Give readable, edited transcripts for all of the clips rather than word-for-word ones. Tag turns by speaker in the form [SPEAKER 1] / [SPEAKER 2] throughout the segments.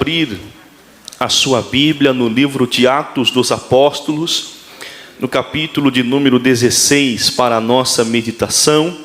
[SPEAKER 1] Abrir a sua Bíblia no livro de Atos dos Apóstolos, no capítulo de número 16 para a nossa meditação,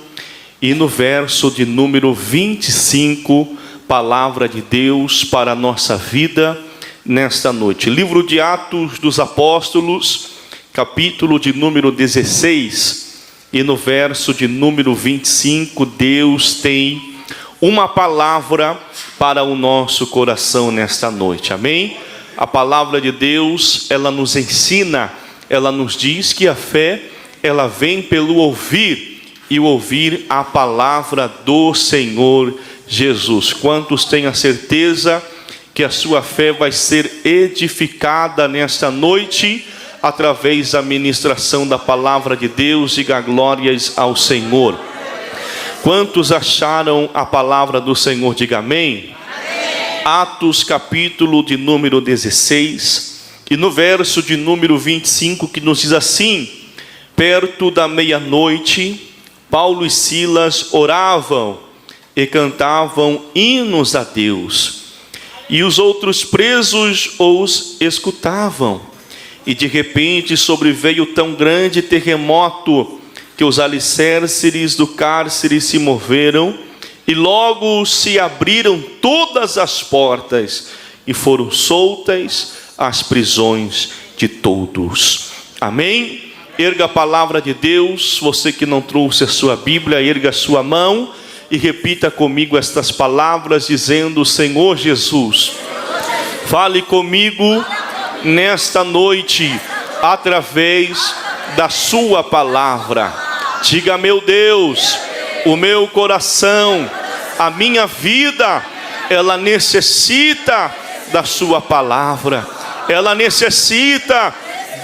[SPEAKER 1] e no verso de número 25, palavra de Deus para a nossa vida nesta noite. Livro de Atos dos Apóstolos, capítulo de número 16, e no verso de número 25, Deus tem uma palavra para o nosso coração nesta noite, amém? A palavra de Deus, ela nos ensina, ela nos diz que a fé, ela vem pelo ouvir, e o ouvir a palavra do Senhor Jesus. Quantos têm a certeza que a sua fé vai ser edificada nesta noite, através da ministração da palavra de Deus? Diga glórias ao Senhor. Quantos acharam a palavra do Senhor? Diga amém. Amém. Atos capítulo de número 16, e no verso de número 25, que nos diz assim: perto da meia-noite, Paulo e Silas oravam e cantavam hinos a Deus, e os outros presos os escutavam. E de repente sobreveio tão grande terremoto que os alicerces do cárcere se moveram, e logo se abriram todas as portas, e foram soltas as prisões de todos. Amém? Erga a palavra de Deus. Você que não trouxe a sua Bíblia, erga a sua mão e repita comigo estas palavras, dizendo: Senhor Jesus, fale comigo nesta noite, através da sua palavra. Diga: meu Deus, o meu coração, a minha vida, ela necessita da sua palavra, ela necessita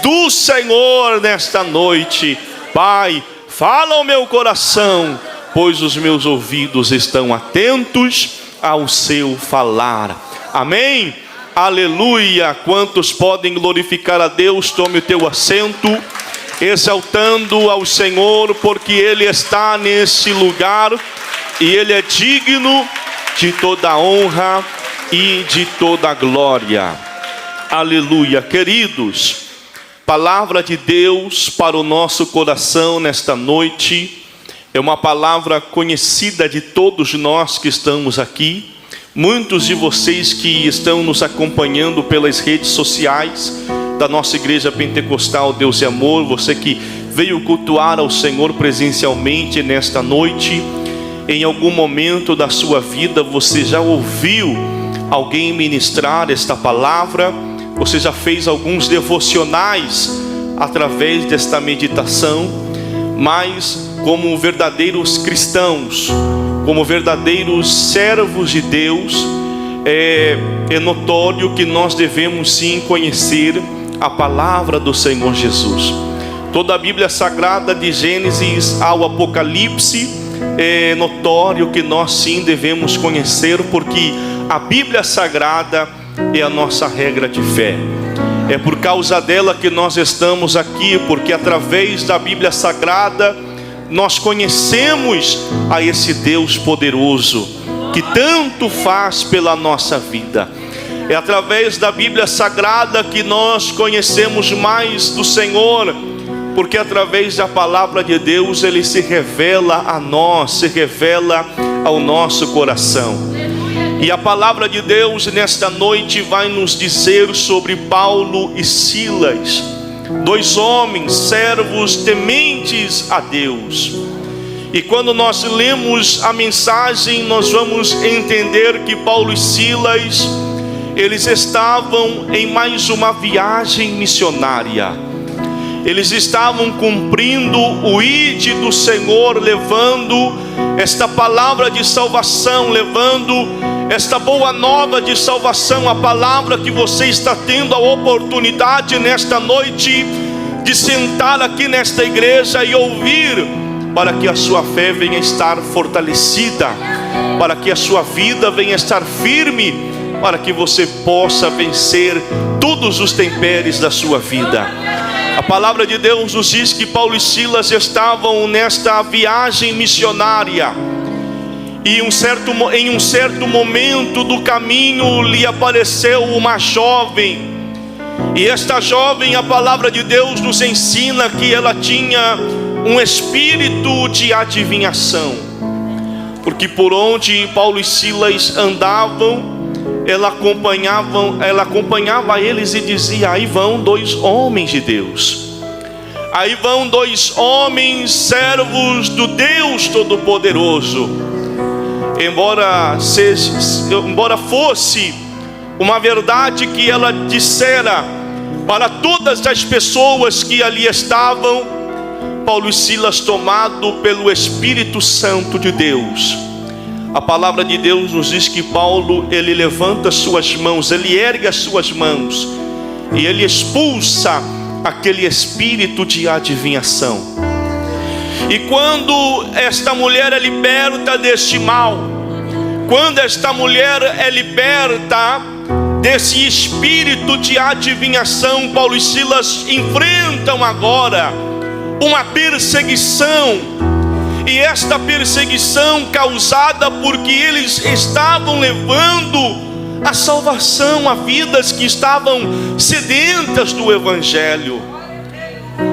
[SPEAKER 1] do Senhor nesta noite. Pai, fala ao meu coração, pois os meus ouvidos estão atentos ao seu falar. Amém? Aleluia. Quantos podem glorificar a Deus? Tome o teu assento, exaltando ao Senhor, porque Ele está nesse lugar, e Ele é digno de toda honra e de toda glória. Aleluia. Queridos, palavra de Deus para o nosso coração nesta noite é uma palavra conhecida de todos nós que estamos aqui. Muitos de vocês que estão nos acompanhando pelas redes sociais da nossa igreja pentecostal Deus e Amor, você que veio cultuar ao Senhor presencialmente nesta noite, em algum momento da sua vida você já ouviu alguém ministrar esta palavra, você já fez alguns devocionais através desta meditação, mas como verdadeiros cristãos, como verdadeiros servos de Deus, é notório que nós devemos sim conhecer a palavra do Senhor Jesus. Toda a Bíblia Sagrada, de Gênesis ao Apocalipse, é notório que nós sim devemos conhecer, porque a Bíblia Sagrada é a nossa regra de fé. É por causa dela que nós estamos aqui, porque através da Bíblia Sagrada nós conhecemos a esse Deus poderoso que tanto faz pela nossa vida. É através da Bíblia Sagrada que nós conhecemos mais do Senhor, porque através da palavra de Deus Ele se revela a nós, se revela ao nosso coração. E a palavra de Deus nesta noite vai nos dizer sobre Paulo e Silas, dois homens, servos tementes a Deus. E quando nós lemos a mensagem, nós vamos entender que Paulo e Silas, eles estavam em mais uma viagem missionária. Eles estavam cumprindo o ide do Senhor, levando esta palavra de salvação, levando esta boa nova de salvação, a palavra que você está tendo a oportunidade nesta noite de sentar aqui nesta igreja e ouvir, para que a sua fé venha estar fortalecida, para que a sua vida venha estar firme, para que você possa vencer todos os temperes da sua vida. A palavra de Deus nos diz que Paulo e Silas estavam nesta viagem missionária, E em um certo momento do caminho lhe apareceu uma jovem. E esta jovem, a palavra de Deus nos ensina que ela tinha um espírito de adivinhação. Porque por onde Paulo e Silas andavam, ela acompanhava eles e dizia: aí vão dois homens de Deus. Aí vão dois homens servos do Deus Todo-Poderoso. Embora fosse uma verdade que ela dissera para todas as pessoas que ali estavam, Paulo e Silas, tomado pelo Espírito Santo de Deus, a palavra de Deus nos diz que Paulo, ele levanta suas mãos, ele ergue as suas mãos e ele expulsa aquele espírito de adivinhação. E quando esta mulher é liberta deste mal, quando esta mulher é liberta desse espírito de adivinhação, Paulo e Silas enfrentam agora uma perseguição. E esta perseguição causada porque eles estavam levando a salvação a vidas que estavam sedentas do Evangelho.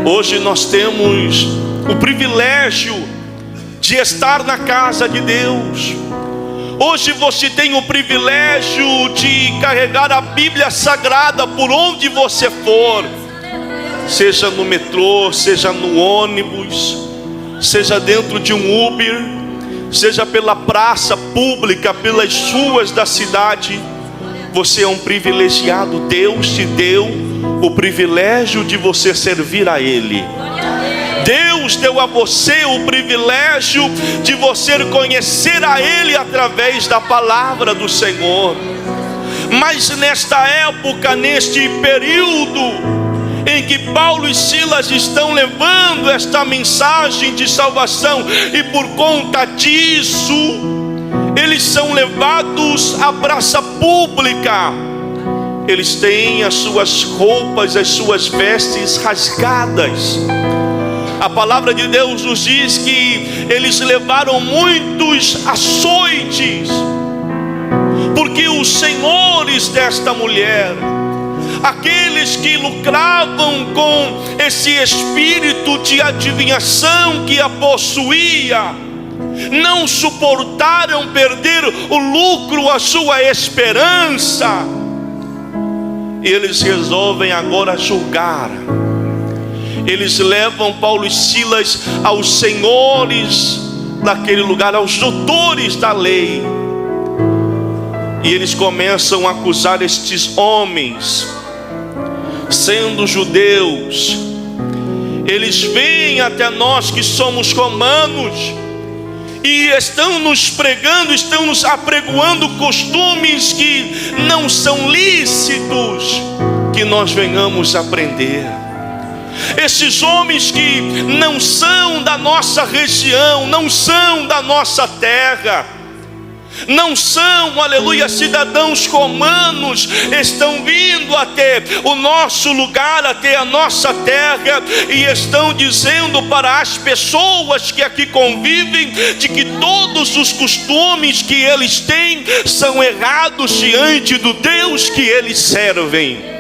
[SPEAKER 1] Hoje nós temos o privilégio de estar na casa de Deus. Hoje você tem o privilégio de carregar a Bíblia Sagrada por onde você for, seja no metrô, seja no ônibus, seja dentro de um Uber, seja pela praça pública, pelas ruas da cidade. Você é um privilegiado. Deus te deu o privilégio de você servir a Ele. Deus deu a você o privilégio de você conhecer a Ele através da palavra do Senhor. Mas nesta época, neste período em que Paulo e Silas estão levando esta mensagem de salvação, e por conta disso eles são levados à praça pública. Eles têm as suas roupas, as suas vestes rasgadas. A palavra de Deus nos diz que eles levaram muitos açoites, porque os senhores desta mulher, aqueles que lucravam com esse espírito de adivinhação que a possuía, não suportaram perder o lucro, a sua esperança. Eles resolvem agora julgar. Eles levam Paulo e Silas aos senhores daquele lugar, aos doutores da lei. E eles começam a acusar estes homens, sendo judeus. Eles vêm até nós que somos romanos e estão nos pregando, estão nos apregoando costumes que não são lícitos, que nós venhamos aprender. Esses homens que não são da nossa região, não são da nossa terra, não são, aleluia, cidadãos romanos, estão vindo até o nosso lugar, até a nossa terra, e estão dizendo para as pessoas que aqui convivem, de que todos os costumes que eles têm são errados diante do Deus que eles servem.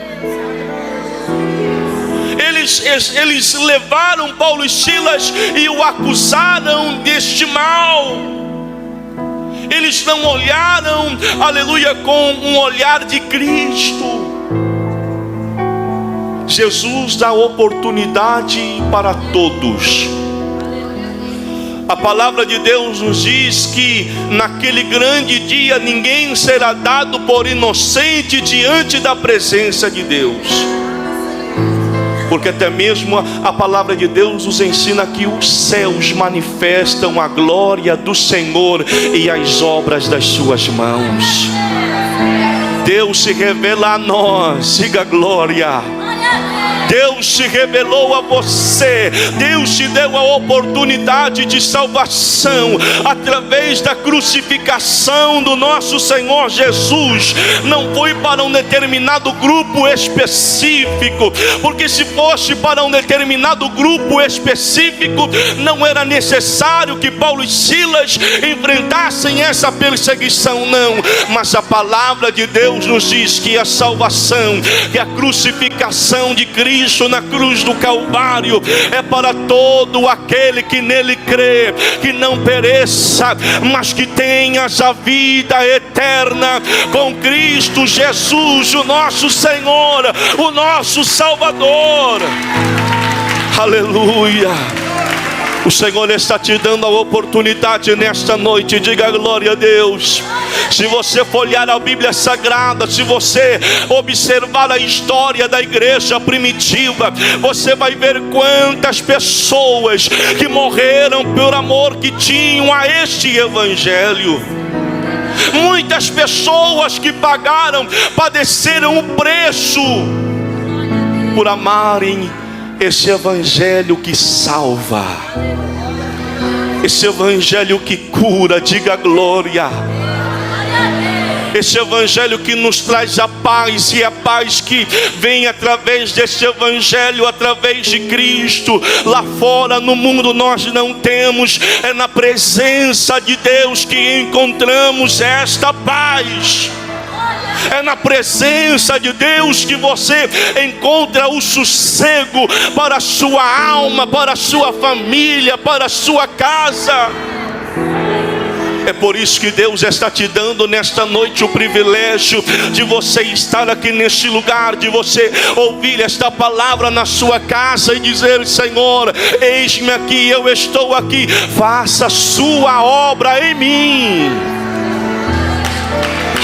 [SPEAKER 1] Eles levaram Paulo e Silas e o acusaram deste mal. Eles não olharam, aleluia, com um olhar de Cristo. Jesus dá oportunidade para todos. A palavra de Deus nos diz que naquele grande dia ninguém será dado por inocente diante da presença de Deus. Porque até mesmo a palavra de Deus nos ensina que os céus manifestam a glória do Senhor e as obras das suas mãos. Deus se revela a nós, diga glória. Deus se revelou a você, Deus te deu a oportunidade de salvação através da crucificação do nosso Senhor Jesus. Não foi para um determinado grupo específico, porque se fosse para um determinado grupo específico, não era necessário que Paulo e Silas enfrentassem essa perseguição, não. Mas a palavra de Deus nos diz que a salvação, que a crucificação de Cristo na cruz do Calvário é para todo aquele que nele crê, que não pereça, mas que tenha a vida eterna com Cristo Jesus, o nosso Senhor, o nosso Salvador. Aleluia. O Senhor está te dando a oportunidade nesta noite. Diga glória a Deus. Se você folhear a Bíblia Sagrada, se você observar a história da igreja primitiva, você vai ver quantas pessoas que morreram por amor que tinham a este evangelho. Muitas pessoas que padeceram o preço por amarem esse evangelho que salva, esse evangelho que cura. Diga glória. Esse evangelho que nos traz a paz, e a paz que vem através desse evangelho, através de Cristo. Lá fora no mundo nós não temos, é na presença de Deus que encontramos esta paz. É na presença de Deus que você encontra o sossego para a sua alma, para a sua família, para a sua casa. É por isso que Deus está te dando nesta noite o privilégio de você estar aqui neste lugar, de você ouvir esta palavra na sua casa e dizer: Senhor, eis-me aqui, eu estou aqui, faça a sua obra em mim.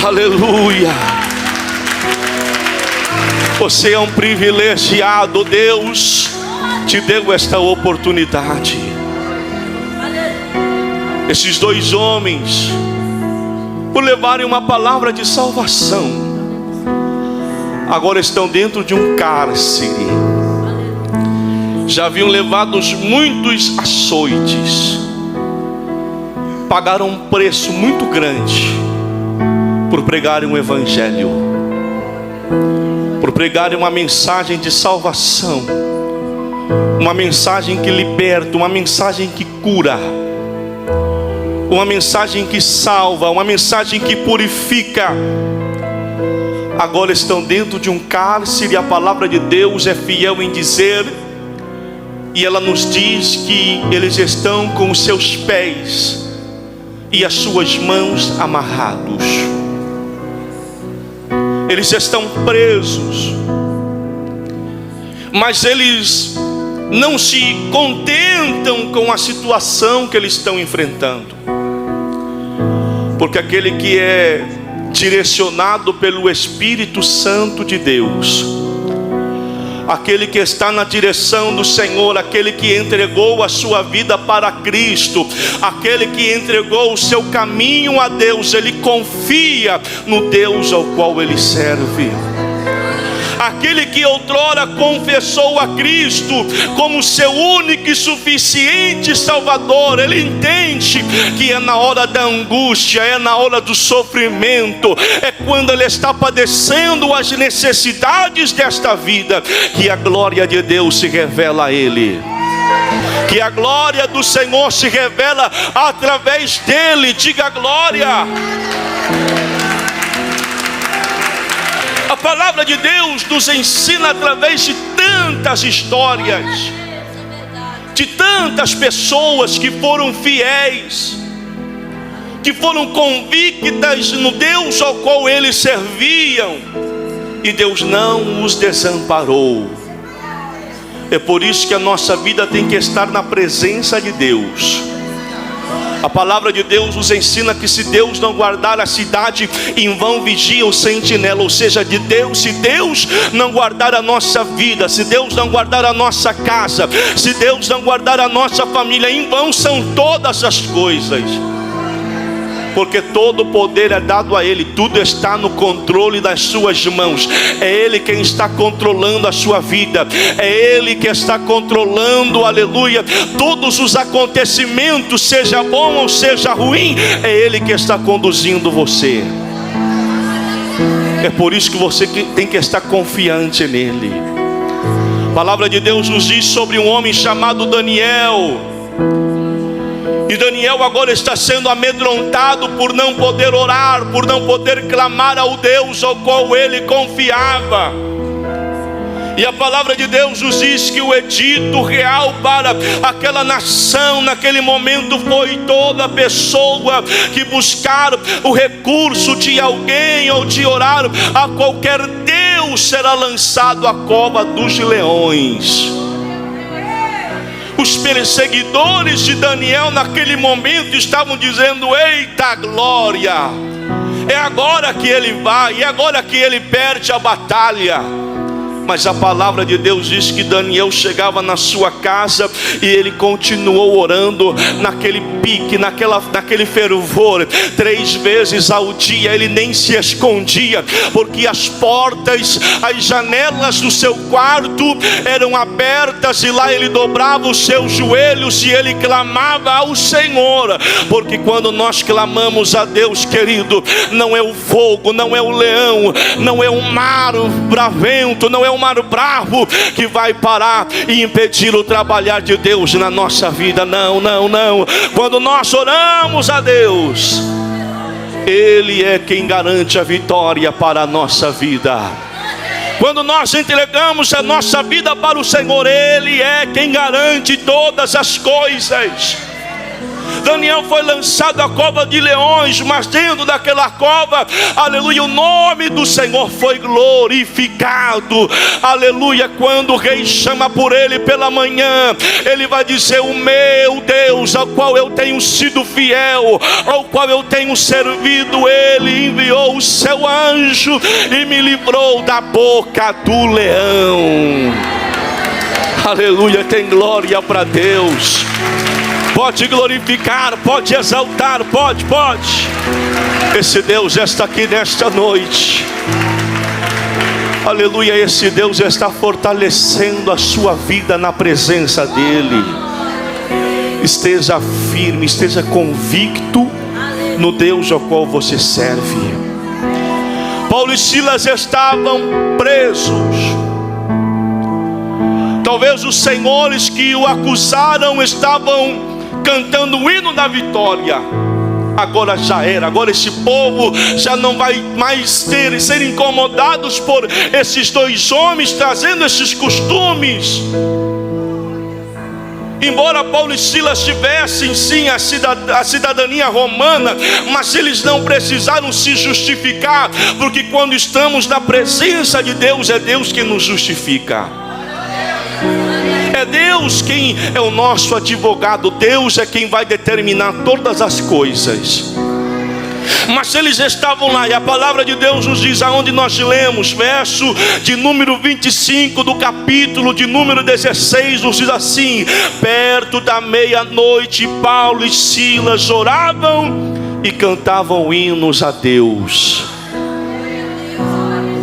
[SPEAKER 1] Aleluia. Você é um privilegiado. Deus te deu esta oportunidade. Esses dois homens, por levarem uma palavra de salvação, agora estão dentro de um cárcere. Já haviam levado muitos açoites, pagaram um preço muito grande por pregarem um evangelho, por pregarem uma mensagem de salvação, uma mensagem que liberta, uma mensagem que cura, uma mensagem que salva, uma mensagem que purifica. Agora estão dentro de um cárcere, e a palavra de Deus é fiel em dizer, e ela nos diz que eles estão com os seus pés e as suas mãos amarrados. Eles estão presos, mas eles não se contentam com a situação que eles estão enfrentando, porque aquele que é direcionado pelo Espírito Santo de Deus, aquele que está na direção do Senhor, aquele que entregou a sua vida para Cristo, aquele que entregou o seu caminho a Deus, ele confia no Deus ao qual ele serve. Aquele que outrora confessou a Cristo como seu único e suficiente Salvador, ele entende que é na hora da angústia, é na hora do sofrimento, é quando ele está padecendo as necessidades desta vida, que a glória de Deus se revela a ele, que a glória do Senhor se revela através dele. Diga glória. A palavra de Deus nos ensina através de tantas histórias, de tantas pessoas que foram fiéis, que foram convictas no Deus ao qual eles serviam, e Deus não os desamparou. É por isso que a nossa vida tem que estar na presença de Deus. A palavra de Deus nos ensina que se Deus não guardar a cidade, em vão vigia o sentinela. Ou seja, se Deus não guardar a nossa vida, se Deus não guardar a nossa casa, se Deus não guardar a nossa família, em vão são todas as coisas. porque todo o poder é dado a Ele, tudo está no controle das suas mãos. É Ele quem está controlando a sua vida, é Ele que está controlando, aleluia, todos os acontecimentos, seja bom ou seja ruim, é Ele que está conduzindo você. É por isso que você tem que estar confiante nele. A palavra de Deus nos diz sobre um homem chamado Daniel. E Daniel agora está sendo amedrontado por não poder orar, por não poder clamar ao Deus ao qual ele confiava. E a palavra de Deus nos diz que o edito real para aquela nação naquele momento foi toda pessoa que buscar o recurso de alguém ou de orar a qualquer Deus será lançado à cova dos leões. Os perseguidores de Daniel naquele momento estavam dizendo: eita glória, é agora que ele vai, é agora que ele perde a batalha. Mas a palavra de Deus diz que Daniel chegava na sua casa e ele continuou orando naquele pique, naquele fervor. 3 vezes ao dia ele nem se escondia, porque as portas, as janelas do seu quarto eram abertas, e lá ele dobrava os seus joelhos e ele clamava ao Senhor. Porque quando nós clamamos a Deus, querido, não é o fogo, não é o leão, não é o mar bravento, não é o mar bravo que vai parar e impedir o trabalhar de Deus na nossa vida. Não, não, não. Quando nós oramos a Deus, Ele é quem garante a vitória para a nossa vida. Quando nós entregamos a nossa vida para o Senhor, Ele é quem garante todas as coisas. Daniel foi lançado à cova de leões, mas dentro daquela cova, aleluia, o nome do Senhor foi glorificado. Aleluia, quando o rei chama por ele pela manhã, ele vai dizer: o meu Deus, ao qual eu tenho sido fiel, ao qual eu tenho servido, Ele enviou o seu anjo e me livrou da boca do leão. Aleluia, tem glória para Deus. Pode glorificar, pode exaltar, pode. Esse Deus já está aqui nesta noite. Aleluia, esse Deus já está fortalecendo a sua vida na presença dEle. Esteja firme, esteja convicto no Deus ao qual você serve. Paulo e Silas estavam presos. Talvez os senhores que o acusaram estavam cantando o hino da vitória. Agora já era, agora esse povo já não vai mais ser incomodados por esses 2 homens trazendo esses costumes. Embora Paulo e Silas tivessem sim a cidadania romana, mas eles não precisaram se justificar, porque quando estamos na presença de Deus, é Deus quem nos justifica. É Deus quem é o nosso advogado. Deus é quem vai determinar todas as coisas. Mas eles estavam lá, e a palavra de Deus nos diz, aonde nós lemos, verso de número 25 do capítulo de número 16, nos diz assim: perto da meia-noite, Paulo e Silas oravam e cantavam hinos a Deus.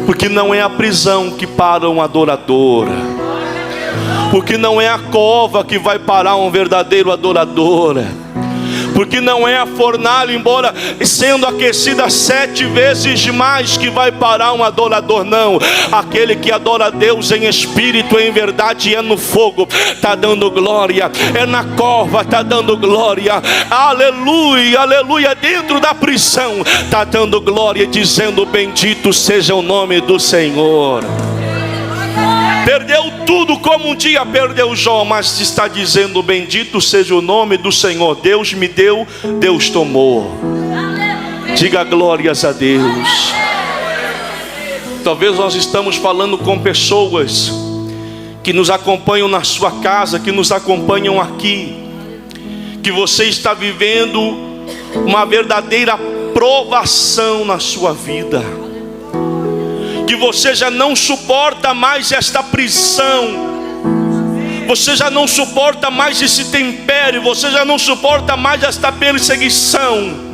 [SPEAKER 1] Porque não é a prisão que para um adorador, porque não é a cova que vai parar um verdadeiro adorador, porque não é a fornalha, embora sendo aquecida 7 vezes mais, que vai parar um adorador. Não, aquele que adora a Deus em espírito e em verdade é no fogo, está dando glória, é na cova, está dando glória, aleluia, aleluia, dentro da prisão está dando glória, dizendo: bendito seja o nome do Senhor. Perdeu tudo como um dia perdeu Jó, mas está dizendo: bendito seja o nome do Senhor. Deus me deu, Deus tomou. Diga glórias a Deus. Talvez nós estamos falando com pessoas que nos acompanham na sua casa, que nos acompanham aqui, que você está vivendo uma verdadeira provação na sua vida, que você já não suporta mais esta prisão, você já não suporta mais esse tempério, você já não suporta mais esta perseguição.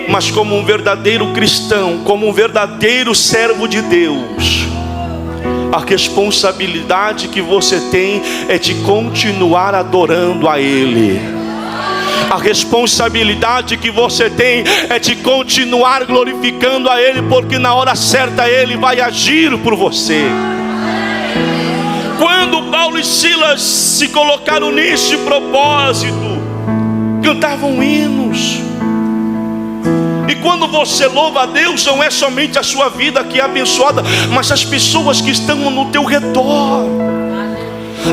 [SPEAKER 1] mas como um verdadeiro cristão, como um verdadeiro servo de Deus, a responsabilidade que você tem é de continuar adorando a Ele. A responsabilidade que você tem é de continuar glorificando a Ele, porque na hora certa Ele vai agir por você. Quando Paulo e Silas se colocaram nesse propósito, cantavam hinos. E quando você louva a Deus, não é somente a sua vida que é abençoada, mas as pessoas que estão no teu redor,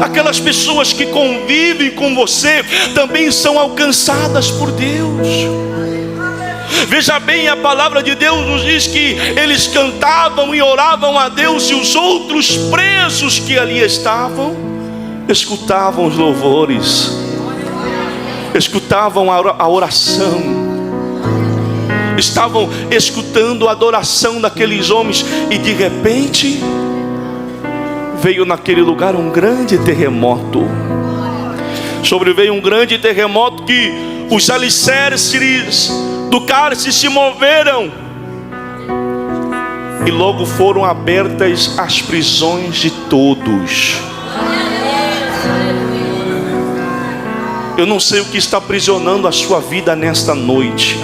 [SPEAKER 1] aquelas pessoas que convivem com você, também são alcançadas por Deus. Veja bem, a palavra de Deus nos diz que eles cantavam e oravam a Deus, e os outros presos que ali estavam escutavam os louvores, escutavam a oração, estavam escutando a adoração daqueles homens. E de repente veio naquele lugar um grande terremoto. Sobreveio um grande terremoto que os alicerces do cárcere se moveram, e logo foram abertas as prisões de todos. Eu não sei o que está aprisionando a sua vida nesta noite.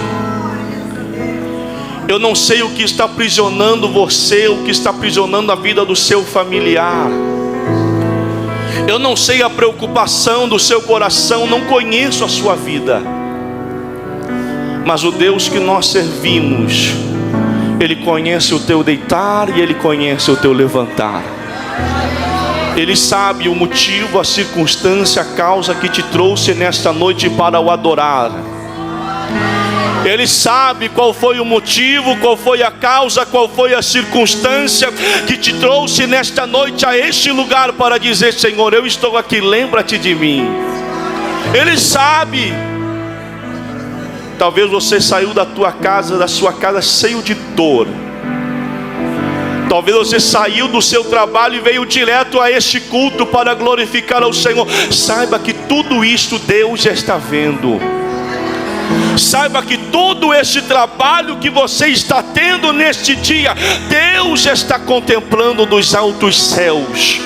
[SPEAKER 1] Eu não sei o que está aprisionando você, o que está aprisionando a vida do seu familiar. Eu não sei a preocupação do seu coração, não conheço a sua vida. Mas o Deus que nós servimos, Ele conhece o teu deitar e Ele conhece o teu levantar. Ele sabe o motivo, a circunstância, a causa que te trouxe nesta noite para o adorar. Ele sabe qual foi o motivo, qual foi a causa, qual foi a circunstância que te trouxe nesta noite a este lugar para dizer: Senhor, eu estou aqui, lembra-te de mim. Ele sabe. Talvez você saiu da sua casa cheio de dor. Talvez você saiu do seu trabalho e veio direto a este culto para glorificar ao Senhor. Saiba que tudo isto Deus já está vendo. Saiba que todo esse trabalho que você está tendo neste dia, Deus já está contemplando dos altos céus.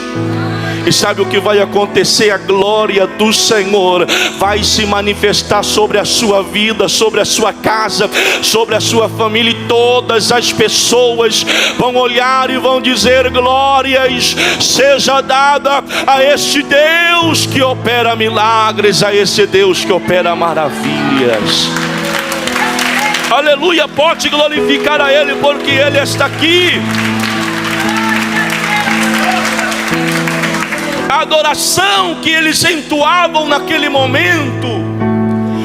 [SPEAKER 1] E sabe o que vai acontecer? A glória do Senhor vai se manifestar sobre a sua vida, sobre a sua casa, sobre a sua família. E todas as pessoas vão olhar e vão dizer: glórias seja dada a este Deus que opera milagres, a esse Deus que opera maravilhas. Aleluia, pode glorificar a Ele, porque Ele está aqui. A adoração que eles entoavam naquele momento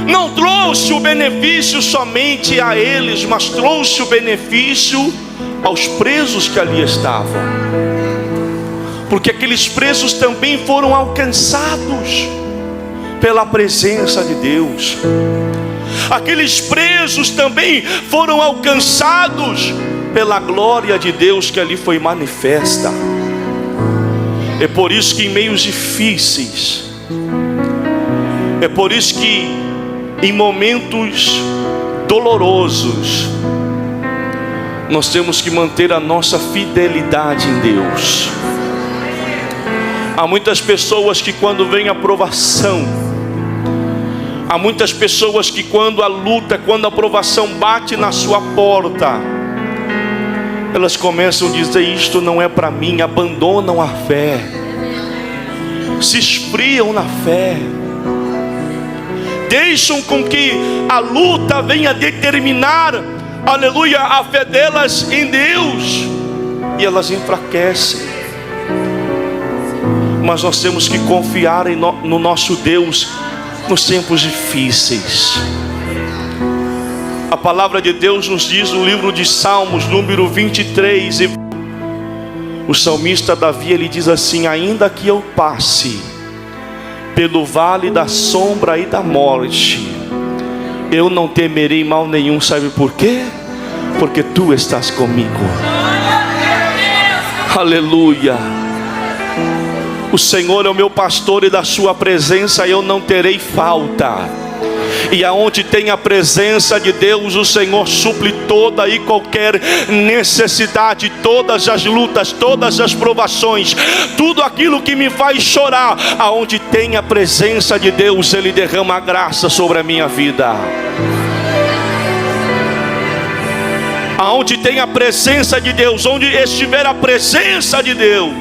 [SPEAKER 1] não trouxe o benefício somente a eles, mas trouxe o benefício aos presos que ali estavam, porque aqueles presos também foram alcançados pela presença de Deus. Aqueles presos também foram alcançados pela glória de Deus que ali foi manifesta. É por isso que em meios difíceis, é por isso que em momentos dolorosos, nós temos que manter a nossa fidelidade em Deus. Há muitas pessoas que quando vem a provação, há muitas pessoas que quando a luta, quando a provação bate na sua porta, elas começam a dizer: isto não é para mim, abandonam a fé, se esfriam na fé, deixam com que a luta venha determinar, aleluia, a fé delas em Deus, e elas enfraquecem. Mas nós temos que confiar no nosso Deus nos tempos difíceis. A palavra de Deus nos diz no livro de Salmos, número 23, e o salmista Davi, ele diz assim: ainda que eu passe pelo vale da sombra e da morte, eu não temerei mal nenhum. Sabe por quê? Porque tu estás comigo. Aleluia. O Senhor é o meu pastor, e da sua presença eu não terei falta. E aonde tem a presença de Deus, o Senhor supre toda e qualquer necessidade, todas as lutas, todas as provações, tudo aquilo que me faz chorar. Aonde tem a presença de Deus, Ele derrama a graça sobre a minha vida. Aonde tem a presença de Deus, onde estiver a presença de Deus,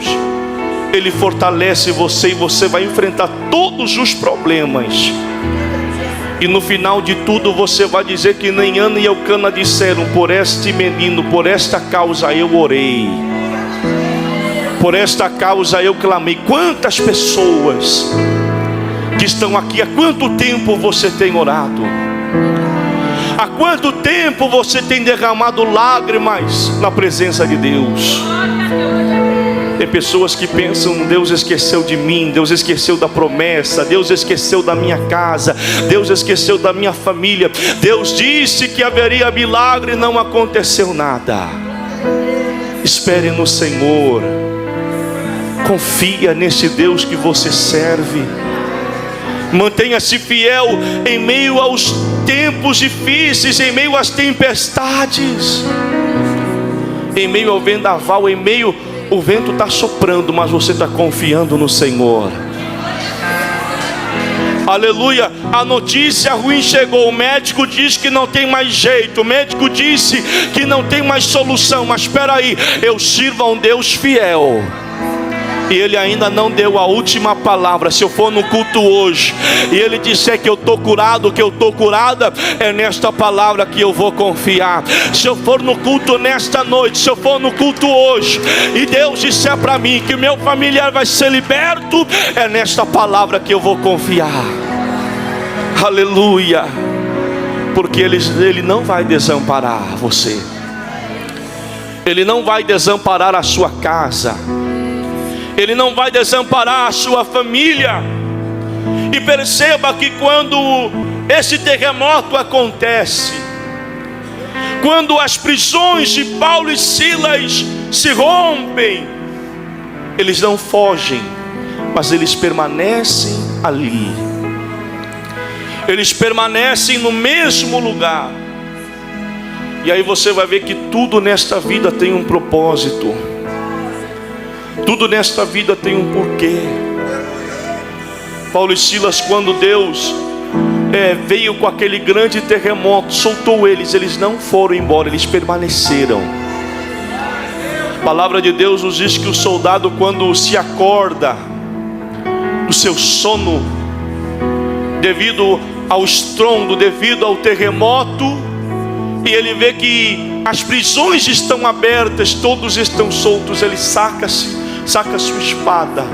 [SPEAKER 1] Ele fortalece você e você vai enfrentar todos os problemas. E no final de tudo você vai dizer que nem Ana e Elcana disseram: por este menino, por esta causa eu orei, por esta causa eu clamei. Quantas pessoas que estão aqui, há quanto tempo você tem orado? Há quanto tempo você tem derramado lágrimas na presença de Deus? Tem pessoas que pensam: Deus esqueceu de mim, Deus esqueceu da promessa, Deus esqueceu da minha casa, Deus esqueceu da minha família. Deus disse que haveria milagre e não aconteceu nada. Espere no Senhor, confia nesse Deus que você serve. Mantenha-se fiel em meio aos tempos difíceis, em meio às tempestades, em meio ao vendaval, em meio o vento está soprando, mas você está confiando no Senhor. Aleluia. A notícia ruim chegou, o médico disse que não tem mais jeito, o médico disse que não tem mais solução. Mas espera aí, eu sirvo a um Deus fiel, e Ele ainda não deu a última palavra. Se eu for no culto hoje e Ele disser que eu estou curado, que eu estou curada, é nesta palavra que eu vou confiar. Se eu for no culto nesta noite, se eu for no culto hoje e Deus disser para mim que o meu familiar vai ser liberto, é nesta palavra que eu vou confiar. Aleluia. Porque Ele não vai desamparar você, Ele não vai desamparar a sua casa, Ele não vai desamparar a sua família. E perceba que quando esse terremoto acontece, quando as prisões de Paulo e Silas se rompem, eles não fogem, mas eles permanecem ali. Eles permanecem no mesmo lugar. E aí você vai ver que tudo nesta vida tem um propósito. Tudo nesta vida tem um porquê. Paulo e Silas, quando Deus veio com aquele grande terremoto, soltou eles, eles não foram embora, eles permaneceram. A palavra de Deus nos diz que o soldado, quando se acorda do seu sono, devido ao estrondo, devido ao terremoto, e ele vê que as prisões estão abertas, todos estão soltos, ele saca sua espada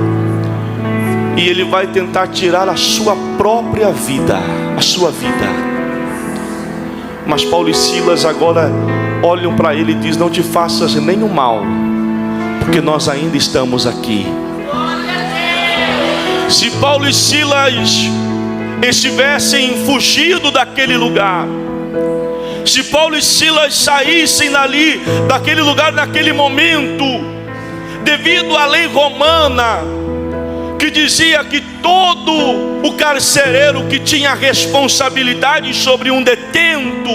[SPEAKER 1] e ele vai tentar tirar a sua própria vida, a sua vida. Mas Paulo e Silas agora olham para ele e dizem: não te faças nenhum mal, porque nós ainda estamos aqui. Se Paulo e Silas estivessem fugido daquele lugar, se Paulo e Silas saíssem dali, daquele lugar, naquele momento, devido à lei romana, que dizia que todo o carcereiro que tinha responsabilidade sobre um detento,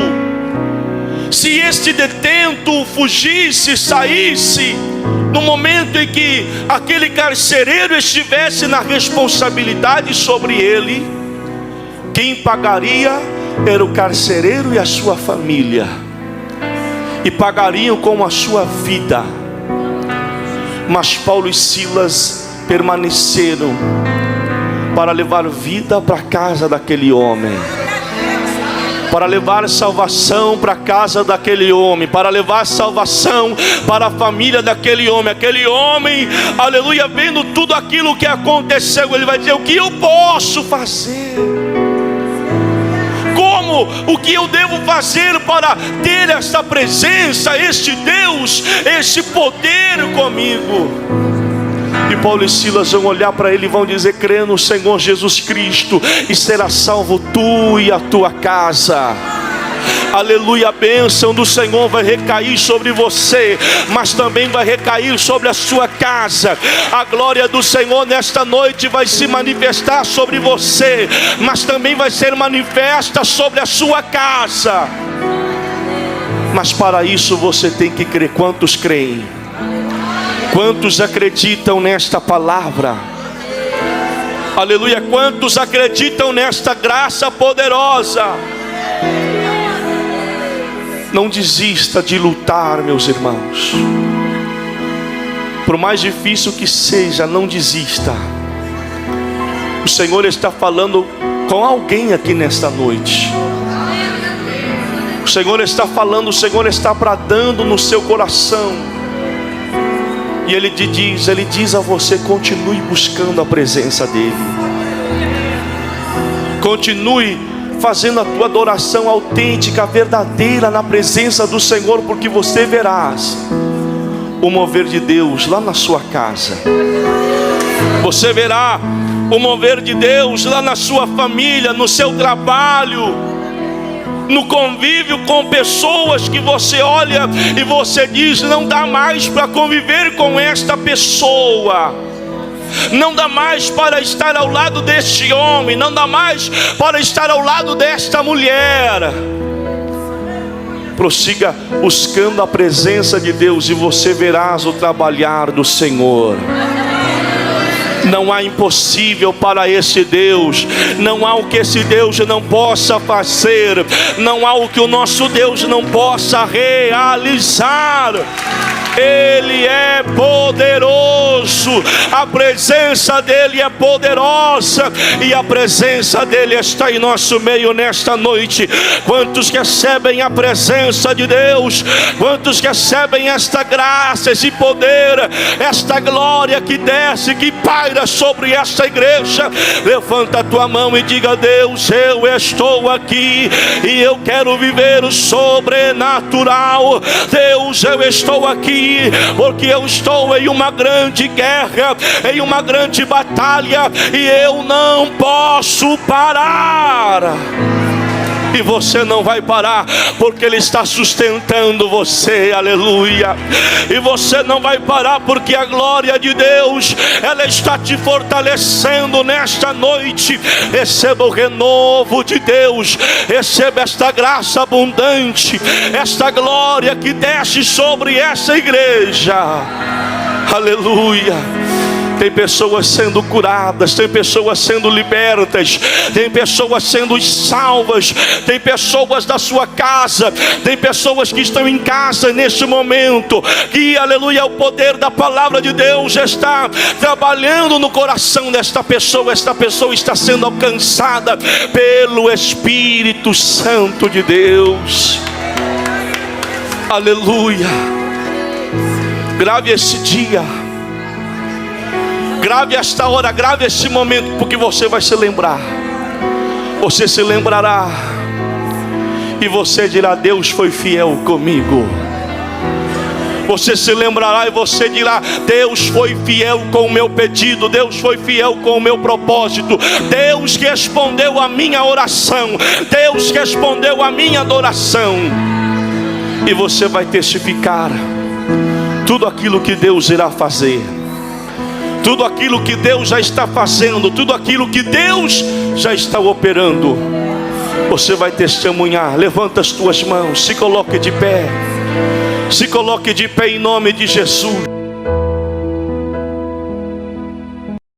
[SPEAKER 1] se este detento fugisse, saísse, no momento em que aquele carcereiro estivesse na responsabilidade sobre ele, quem pagaria era o carcereiro e a sua família, e pagariam com a sua vida. Mas Paulo e Silas permaneceram para levar vida para a casa daquele homem, para levar salvação para a casa daquele homem, para levar salvação para a família daquele homem. Aquele homem, aleluia, vendo tudo aquilo que aconteceu, ele vai dizer: o que eu posso fazer? O que eu devo fazer para ter esta presença, este Deus, este poder comigo? E Paulo e Silas vão olhar para ele e vão dizer: crê no Senhor Jesus Cristo e será salvo tu e a tua casa. Aleluia, a bênção do Senhor vai recair sobre você, mas também vai recair sobre a sua casa. A glória do Senhor nesta noite vai se manifestar sobre você, mas também vai ser manifesta sobre a sua casa. Mas para isso você tem que crer. Quantos creem? Quantos acreditam nesta palavra? Aleluia, quantos acreditam nesta graça poderosa? Não desista de lutar, meus irmãos. Por mais difícil que seja, não desista. O Senhor está falando com alguém aqui nesta noite. O Senhor está falando, o Senhor está bradando no seu coração. E Ele diz a você: continue buscando a presença dEle. Continue fazendo a tua adoração autêntica, verdadeira na presença do Senhor, porque você verás o mover de Deus lá na sua casa. Você verá o mover de Deus lá na sua família, no seu trabalho, no convívio com pessoas que você olha e você diz: não dá mais para conviver com esta pessoa, não dá mais para estar ao lado deste homem, não dá mais para estar ao lado desta mulher. Prossiga buscando a presença de Deus e você verás o trabalhar do Senhor. Não há impossível para esse Deus. Não há o que esse Deus não possa fazer. Não há o que o nosso Deus não possa realizar. Ele é poderoso, a presença dEle é poderosa, e a presença dEle está em nosso meio nesta noite. Quantos recebem a presença de Deus? Quantos recebem esta graça, esse poder, esta glória que desce, que paira sobre esta igreja? Levanta a tua mão e diga: Deus, eu estou aqui e eu quero viver o sobrenatural. Deus, eu estou aqui porque eu estou em uma grande guerra, em uma grande batalha, e eu não posso parar. E você não vai parar, porque Ele está sustentando você, aleluia. E você não vai parar, porque a glória de Deus, ela está te fortalecendo nesta noite. Receba o renovo de Deus, receba esta graça abundante, esta glória que desce sobre essa igreja, aleluia. Tem pessoas sendo curadas, tem pessoas sendo libertas, tem pessoas sendo salvas, tem pessoas da sua casa, tem pessoas que estão em casa neste momento, que, aleluia, o poder da palavra de Deus já está trabalhando no coração desta pessoa. Esta pessoa está sendo alcançada pelo Espírito Santo de Deus, aleluia. Grave esse dia, grave esta hora, grave esse momento, porque você vai se lembrar. Você se lembrará e você dirá: Deus foi fiel comigo. Você se lembrará e você dirá: Deus foi fiel com o meu pedido, Deus foi fiel com o meu propósito, Deus respondeu a minha oração, Deus respondeu a minha adoração. E você vai testificar tudo aquilo que Deus irá fazer, tudo aquilo que Deus já está fazendo, tudo aquilo que Deus já está operando. Você vai testemunhar. Levanta as tuas mãos, se coloque de pé, se coloque de pé em nome de Jesus.